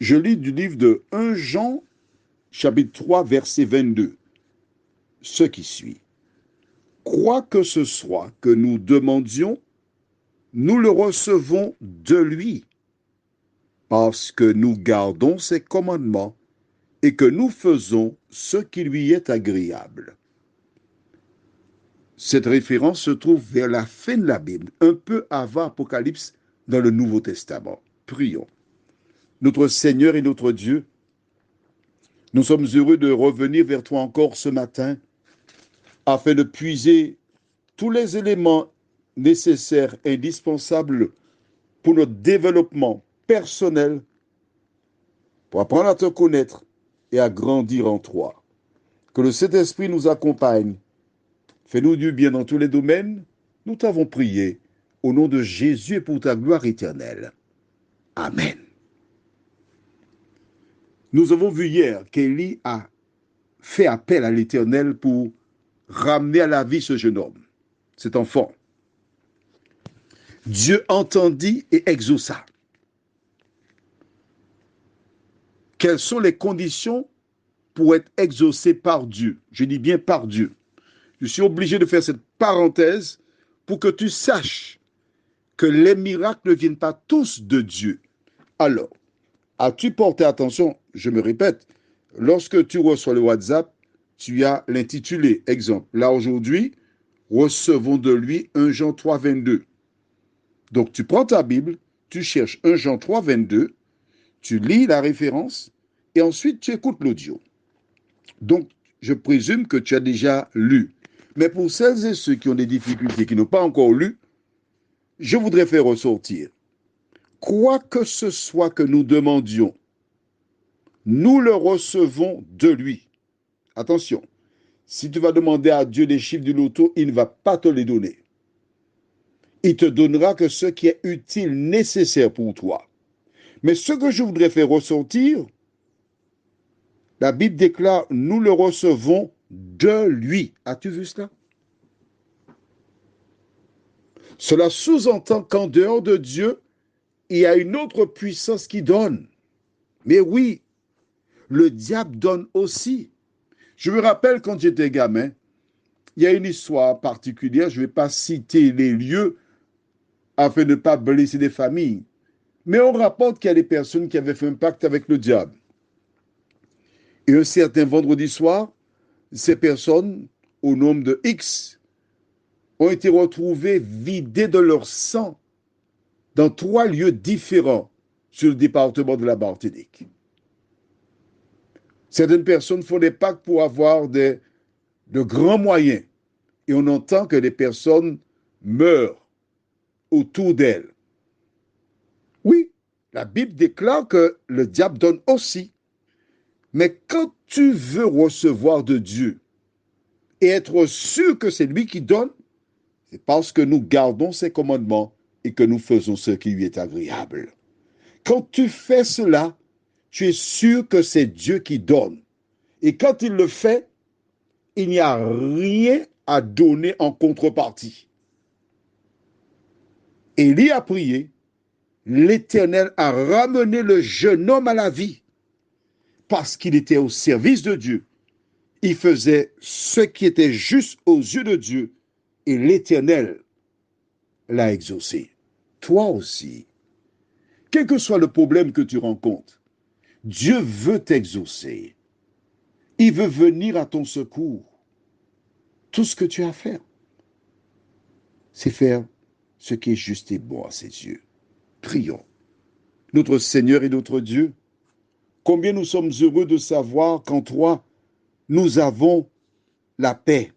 Je lis du livre de 1 Jean, chapitre 3, verset 22, ce qui suit. Quoi que ce soit que nous demandions, nous le recevons de lui, parce que nous gardons ses commandements et que nous faisons ce qui lui est agréable. Cette référence se trouve vers la fin de la Bible, un peu avant Apocalypse dans le Nouveau Testament. Prions. Notre Seigneur et notre Dieu, nous sommes heureux de revenir vers toi encore ce matin afin de puiser tous les éléments nécessaires, indispensables pour notre développement personnel, pour apprendre à te connaître et à grandir en toi. Que le Saint-Esprit nous accompagne. Fais-nous du bien dans tous les domaines. Nous t'avons prié au nom de Jésus et pour ta gloire éternelle. Amen. Nous avons vu hier qu'Élie a fait appel à l'Éternel pour ramener à la vie ce jeune homme, cet enfant. Dieu entendit et exauça. Quelles sont les conditions pour être exaucé par Dieu? Je dis bien par Dieu. Je suis obligé de faire cette parenthèse pour que tu saches que les miracles ne viennent pas tous de Dieu. Alors, as-tu porté attention? Je me répète, lorsque tu reçois le WhatsApp, tu as l'intitulé. Exemple, là aujourd'hui, recevons de lui 1 Jean 3, 22. Donc tu prends ta Bible, tu cherches 1 Jean 3, 22, tu lis la référence et ensuite tu écoutes l'audio. Donc je présume que tu as déjà lu. Mais pour celles et ceux qui ont des difficultés, qui n'ont pas encore lu, je voudrais faire ressortir. Quoi que ce soit que nous demandions, nous le recevons de lui. Attention, si tu vas demander à Dieu les chiffres du loto, il ne va pas te les donner. Il te donnera que ce qui est utile, nécessaire pour toi. Mais ce que je voudrais faire ressortir, la Bible déclare, nous le recevons de lui. As-tu vu cela? Cela sous-entend qu'en dehors de Dieu, il y a une autre puissance qui donne. Mais oui, le diable donne aussi. Je me rappelle quand j'étais gamin, il y a une histoire particulière, je ne vais pas citer les lieux afin de ne pas blesser des familles. Mais on rapporte qu'il y a des personnes qui avaient fait un pacte avec le diable. Et un certain vendredi soir, ces personnes, au nombre de X, ont été retrouvées vidées de leur sang dans 3 lieux différents sur le département de la Martinique. Certaines personnes font des pactes pour avoir de grands moyens et on entend que des personnes meurent autour d'elles. Oui, la Bible déclare que le diable donne aussi. Mais quand tu veux recevoir de Dieu et être sûr que c'est lui qui donne, c'est parce que nous gardons ses commandements et que nous faisons ce qui lui est agréable. Quand tu fais cela, tu es sûr que c'est Dieu qui donne. Et quand il le fait, il n'y a rien à donner en contrepartie. Élie a prié, l'Éternel a ramené le jeune homme à la vie parce qu'il était au service de Dieu. Il faisait ce qui était juste aux yeux de Dieu et l'Éternel l'a exaucé. Toi aussi, quel que soit le problème que tu rencontres, Dieu veut t'exaucer. Il veut venir à ton secours. Tout ce que tu as à faire, c'est faire ce qui est juste et bon à ses yeux. Prions. Notre Seigneur et notre Dieu, combien nous sommes heureux de savoir qu'en toi, nous avons la paix,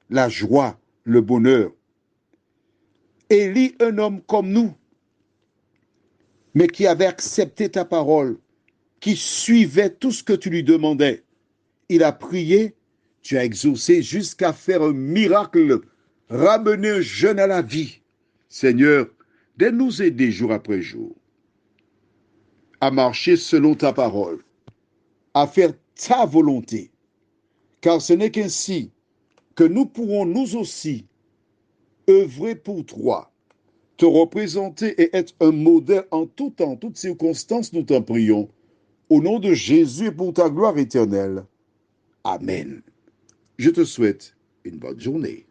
la joie, le bonheur. Élie, un homme comme nous, mais qui avait accepté ta parole, qui suivait tout ce que tu lui demandais. Il a prié, tu as exaucé jusqu'à faire un miracle, ramener un jeune à la vie. Seigneur, de nous aider jour après jour à marcher selon ta parole, à faire ta volonté, car ce n'est qu'ainsi que nous pourrons nous aussi œuvrer pour toi, te représenter et être un modèle en tout temps, en toutes circonstances, nous t'en prions, Au nom de Jésus et pour ta gloire éternelle. Amen. Je te souhaite une bonne journée.